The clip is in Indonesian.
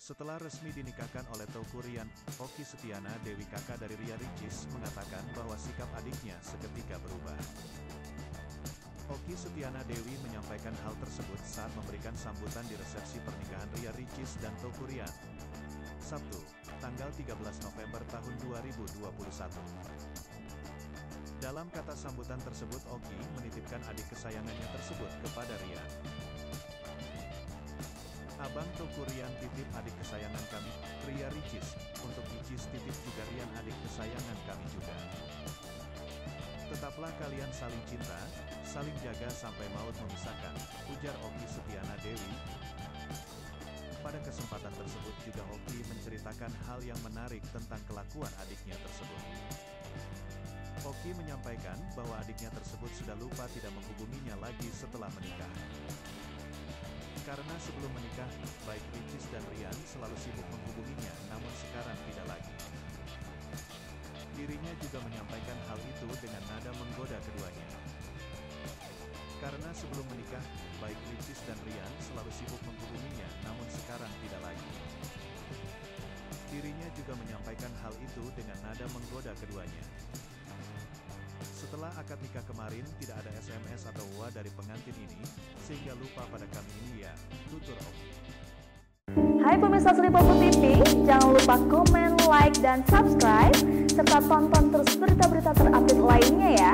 Setelah resmi dinikahkan oleh Teuku Ryan, Okky Setiana Dewi kakak dari Ria Ricis mengatakan bahwa sikap adiknya seketika berubah. Okky Setiana Dewi menyampaikan hal tersebut saat memberikan sambutan di resepsi pernikahan Ria Ricis dan Teuku Ryan, Sabtu, tanggal 13 November tahun 2021. Dalam kata sambutan tersebut, Okky menitipkan adik kesayangannya tersebut kepada Ryan. Abang Teuku Ryan titip adik kesayangan kami, Ria Ricis, untuk Ricis titip juga Ryan adik kesayangan kami juga. Tetaplah kalian saling cinta, saling jaga sampai maut memisahkan, ujar Okky Setiana Dewi. Pada kesempatan tersebut juga Okky menceritakan hal yang menarik tentang kelakuan adiknya tersebut. Okky menyampaikan bahwa adiknya tersebut sudah lupa tidak menghubunginya lagi setelah menikah. Karena sebelum menikah, baik Ricis dan Ryan selalu sibuk menghubunginya, namun sekarang tidak lagi. Dirinya juga menyampaikan hal itu dengan nada menggoda keduanya. Karena sebelum menikah, baik Ricis dan Ryan selalu sibuk menghubunginya, namun sekarang tidak lagi. Dirinya juga menyampaikan hal itu dengan nada menggoda keduanya. Setelah akad nikah kemarin tidak ada SMS atau WA dari pengantin ini, sehingga lupa pada kami ini ya, tutur Okky. Hai pemirsa Sri Popo TV, jangan lupa komen, like, dan subscribe, serta tonton terus berita-berita terupdate lainnya ya.